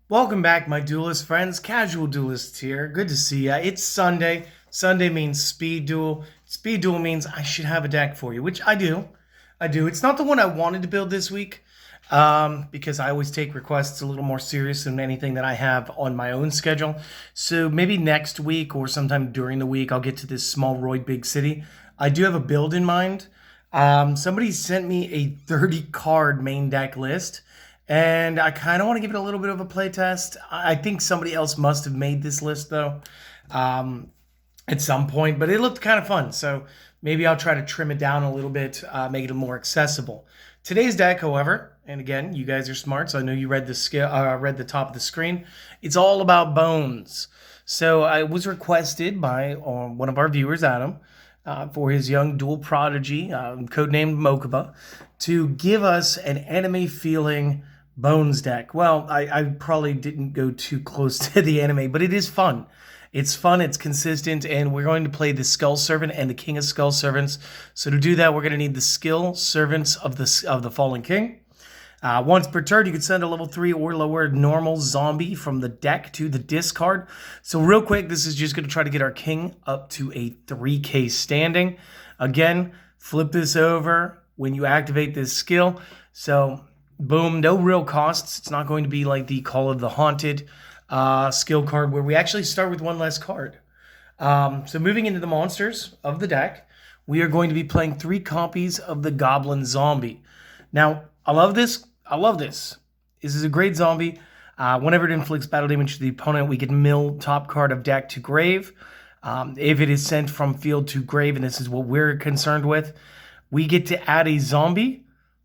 Welcome back, my duelist friends. Casual duelists here. Good to see ya. It's Sunday. Sunday means speed duel. Speed duel means I should have a deck for you, which I do. I do. It's not the one I wanted to build this week, because I always take requests a little more serious than anything that I have on my own schedule. So maybe next week or sometime during the week, I'll get to this small Roy Big City. I do have a build in mind. Somebody sent me a 30 card main deck list. And I kind of want to give it a little bit of a play test. I think somebody else must have made this list though, at some point, but it looked kind of fun. So maybe I'll try to trim it down a little bit, make it more accessible. Today's deck, however, and again, you guys are smart, so I know you read read the top of the screen. It's all about bones. So I was requested by one of our viewers, Adam, for his young dual prodigy, codenamed Mokuba, to give us an anime feeling Bones deck. Well, I probably didn't go too close to the anime, but it is fun. It's fun, it's consistent, and we're going to play the Skull Servant and the King of Skull Servants. So to do that, we're going to need the Skill Servants of the Fallen King. Once per turn, you can send a level 3 or lower normal zombie from the deck to the discard. So real quick, this is just going to try to get our king up to a 3k standing. Again, flip this over when you activate this skill. So boom, no real costs. It's not going to be like the Call of the Haunted skill card where we actually start with one less card. So moving into the monsters of the deck, we are going to be playing 3 copies of the Goblin Zombie. Now, I love this. I love this. This is a great zombie. Whenever it inflicts battle damage to the opponent, we can mill top card of deck to grave. If it is sent from field to grave, and this is what we're concerned with, we get to add a zombie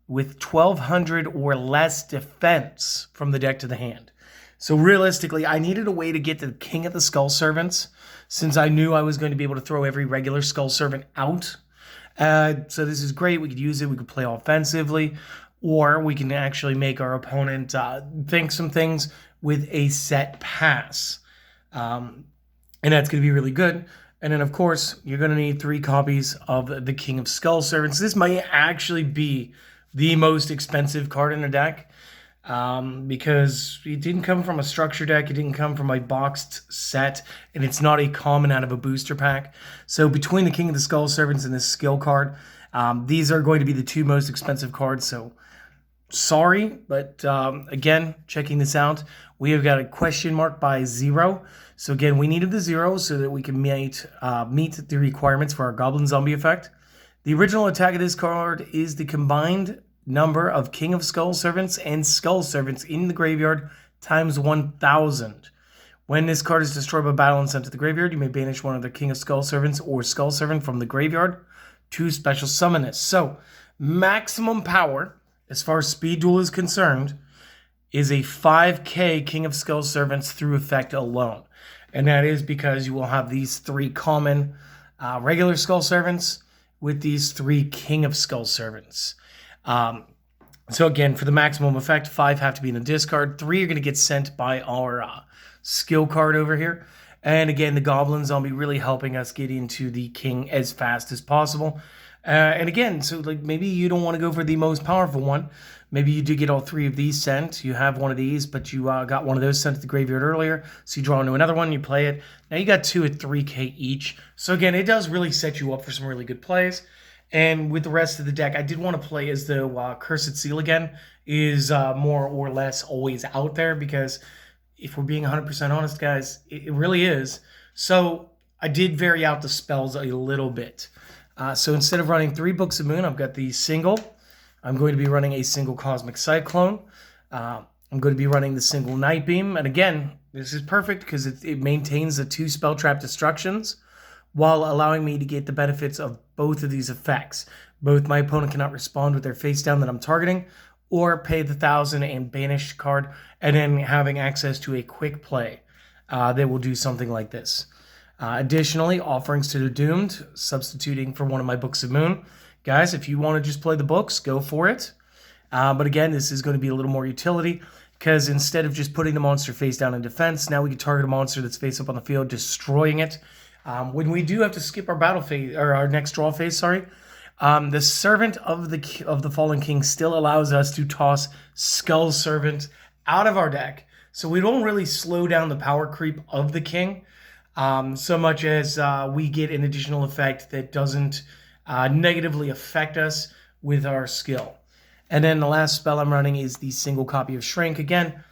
with 1200 or less defense from the deck to the hand. So realistically, I needed a way to get the King of the Skull Servants, since I knew I was going to be able to throw every regular Skull Servant out. So this is great. We could use it. We could play offensively, or we can actually make our opponent think some things with a set pass. And that's going to be really good. And then, of course, you're going to need 3 copies of the King of Skull Servants. This might actually be the most expensive card in the deck, because it didn't come from a structure deck, it didn't come from a boxed set, and it's not a common out of a booster pack. So between the King of the Skull Servants and this skill card, these are going to be the 2 most expensive cards. So sorry, but again, checking this out, we have got a question mark by 0. So again, we needed the 0 so that we can meet the requirements for our Goblin Zombie effect. The original attack of this card is the combined number of King of Skull Servants and Skull Servants in the graveyard times 1000. When this card is destroyed by battle and sent to the graveyard, you may banish one of the King of Skull Servants or Skull Servant from the graveyard to special summon this. So, maximum power, as far as Speed Duel is concerned, is a 5k King of Skull Servants through effect alone. And that is because you will have these 3 common regular Skull Servants with these 3 King of Skull Servants. So again, for the maximum effect, 5 have to be in the discard. 3 are going to get sent by our skill card over here. And again, the Goblin Zombie really helping us get into the King as fast as possible. And again, so like maybe you don't want to go for the most powerful one. Maybe you do get all 3 of these sent. You have one of these, but you got one of those sent to the graveyard earlier. So you draw into another one, you play it. Now you got 2 at 3k each. So again, it does really set you up for some really good plays. And with the rest of the deck, I did want to play as though Cursed Seal again is more or less always out there, because if we're being 100% honest, guys, it really is. So I did vary out the spells a little bit. So instead of running 3 Books of Moon, I've got the single. I'm going to be running a single Cosmic Cyclone. I'm going to be running the single Night Beam. And again, this is perfect because it maintains the 2 Spell Trap Destructions while allowing me to get the benefits of both of these effects. Both my opponent cannot respond with their face down that I'm targeting, or pay the 1000 and banish card, and then having access to a quick play that will do something like this. Additionally, Offerings to the Doomed, substituting for one of my Books of Moon. Guys, if you want to just play the books, go for it. But again, this is going to be a little more utility, because instead of just putting the monster face down in defense, now we can target a monster that's face up on the field, destroying it. When we do have to skip our battle phase, or our next draw phase, the Servant of the Fallen King still allows us to toss Skull Servant out of our deck So we don't really slow down the power creep of the king so much as we get an additional effect that doesn't negatively affect us with our skill. And then the last spell I'm running is the single copy of Shrink. Again,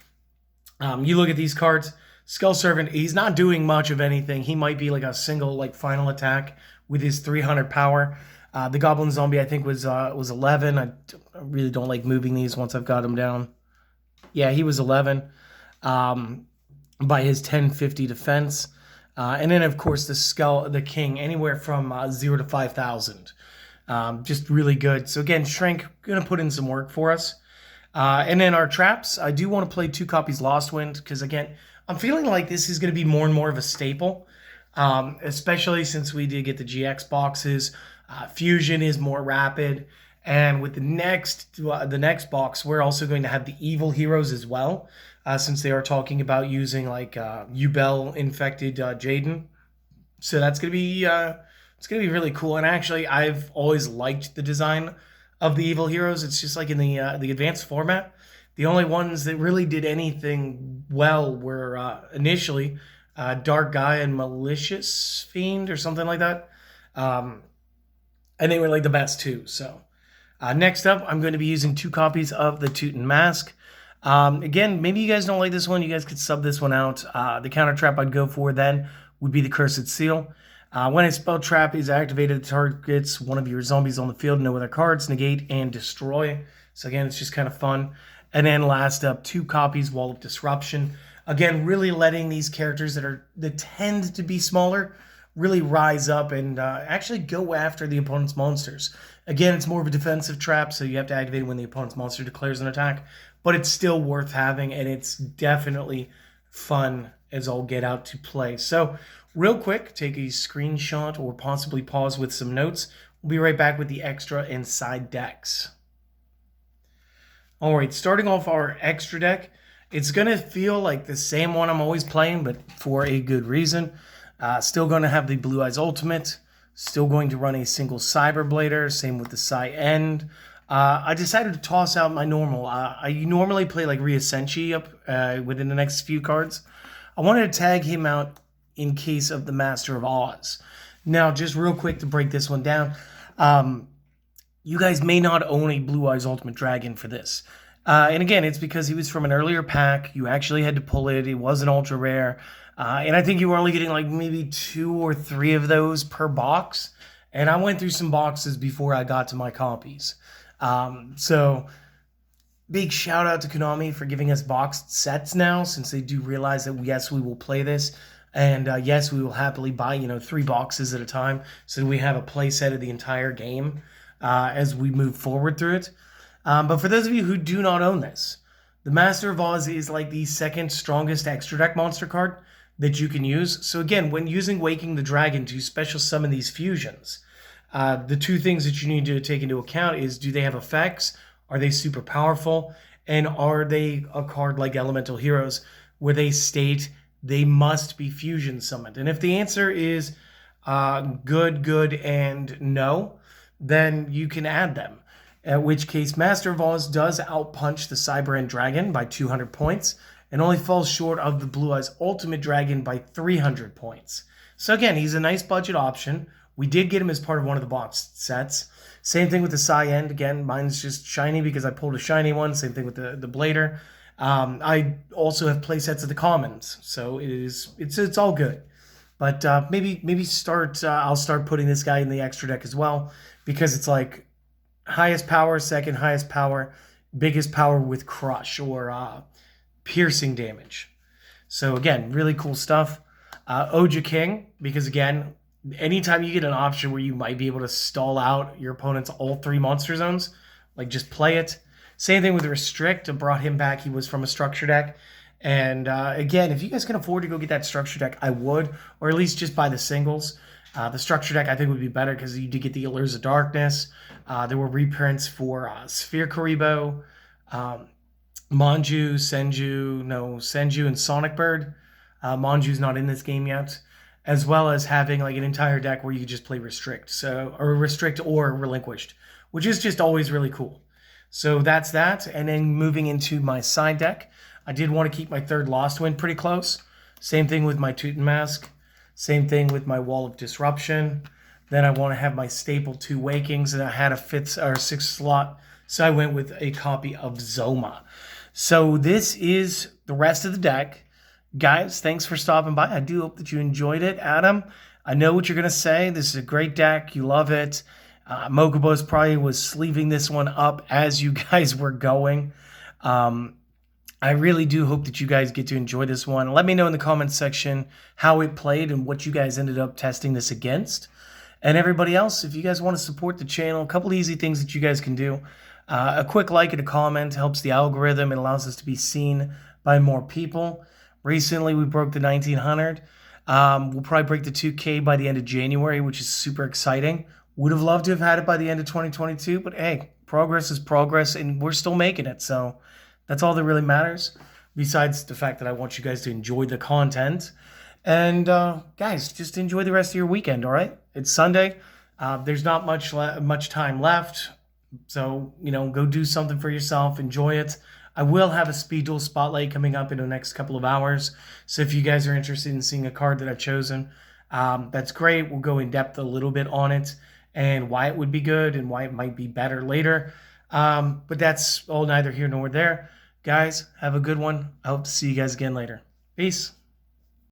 you look at these cards, Skull Servant, he's not doing much of anything. He might be like a single like final attack with his 300 power. The Goblin Zombie, I think, was 11. I really don't like moving these once I've got him down. Yeah, he was 11 by his 1050 defense. And then, of course, the King, anywhere from 0 to 5,000. Just really good. So again, Shrink, going to put in some work for us. And then our traps, I do want to play 2 copies Lost Wind, because again, I'm feeling like this is going to be more and more of a staple, especially since we did get the GX boxes. Fusion is more rapid, and with the next box, we're also going to have the evil heroes as well, since they are talking about using like Ubel infected Jaden. So that's gonna be it's gonna be really cool. And actually, I've always liked the design of the evil heroes. It's just like in the advanced format, the only ones that really did anything well were initially Dark Guy and Malicious Fiend or something like that. And they were like the best too. So next up, I'm going to be using 2 copies of the Teuton Mask. Again, maybe you guys don't like this one. You guys could sub this one out. The counter trap I'd go for then would be the Cursed Seal. When a spell trap is activated, it targets one of your zombies on the field, no other cards, negate, and destroy. So again, it's just kind of fun. And then last up, 2 copies Wall of Disruption. Again, really letting these characters that tend to be smaller really rise up and actually go after the opponent's monsters. Again, it's more of a defensive trap, so you have to activate it when the opponent's monster declares an attack, but it's still worth having, and it's definitely fun as all get out to play. So real quick, take a screenshot or possibly pause with some notes. We'll be right back with the extra and side decks. All right, starting off our extra deck, it's going to feel like the same one I'm always playing, but for a good reason. Still going to have the Blue Eyes Ultimate. Still going to run a single Cyberblader. Same with the Psy End. I decided to toss out my normal. I normally play like Rhea Senshi up within the next few cards. I wanted to tag him out in case of the Master of Oz. Now, just real quick to break this one down. You guys may not own a Blue Eyes Ultimate Dragon for this. And again, it's because he was from an earlier pack. You actually had to pull it. It wasn't ultra rare. And I think you were only getting like maybe 2 or 3 of those per box. And I went through some boxes before I got to my copies. So big shout out to Konami for giving us boxed sets now, since they do realize that yes, we will play this. And yes, we will happily buy, 3 boxes at a time, so we have a play set of the entire game as we move forward through it. But for those of you who do not own this, the Master of Oz is like the second strongest extra deck monster card that you can use. So again, when using Waking the Dragon to special summon these fusions, the 2 things that you need to take into account is, do they have effects? Are they super powerful? And are they a card like Elemental Heroes where they state they must be fusion summoned? And if the answer is good, and no, then you can add them. At which case, Master of Oz does outpunch the Cyber End Dragon by 200 points, and only falls short of the Blue Eyes Ultimate Dragon by 300 points. So again, he's a nice budget option. We did get him as part of one of the boxed sets. Same thing with the Psy End. Again, mine's just shiny because I pulled a shiny one. Same thing with the Blader. I also have play sets of the commons, so it's all good. But maybe I'll start putting this guy in the extra deck as well, because it's like highest power, second highest power, biggest power with crush or piercing damage. So again, really cool stuff. Oja King, because again, anytime you get an option where you might be able to stall out your opponent's all 3 monster zones, like just play it. Same thing with Restrict. I brought him back. He was from a structure deck. And again, if you guys can afford to go get that structure deck, I would, or at least just buy the singles. The structure deck I think would be better because you did get the Allures of Darkness. There were reprints for Sphere Karibo, Manju, Senju, and Sonic Bird. Manju's not in this game yet, as well as having like an entire deck where you just play Restrict, or Restrict or Relinquished, which is just always really cool. So that's that. And then moving into my side deck, I did want to keep my third Lost Wind pretty close. Same thing with my Teuton Mask. Same thing with my Wall of Disruption. Then I want to have my staple 2 Wakings, and I had a 5th or 6th slot, so I went with a copy of Zoma. So this is the rest of the deck. Guys, thanks for stopping by. I do hope that you enjoyed it. Adam, I know what you're going to say. This is a great deck. You love it. Mogobos probably was sleeving this one up as you guys were going. I really do hope that you guys get to enjoy this one. Let me know in the comments section how it played and what you guys ended up testing this against. And everybody else, if you guys want to support the channel, a couple easy things that you guys can do. A quick like and a comment helps the algorithm. It allows us to be seen by more people. Recently, we broke the 1900. We'll probably break the 2K by the end of January, which is super exciting. Would have loved to have had it by the end of 2022, but hey, progress is progress, and we're still making it. So that's all that really matters, besides the fact that I want you guys to enjoy the content. And guys, just enjoy the rest of your weekend, all right? It's Sunday. There's not much time left. So, go do something for yourself. Enjoy it. I will have a Speed Duel Spotlight coming up in the next couple of hours. So if you guys are interested in seeing a card that I've chosen, that's great. We'll go in depth a little bit on it and why it would be good and why it might be better later. But that's all neither here nor there. Guys, have a good one. I hope to see you guys again later. Peace.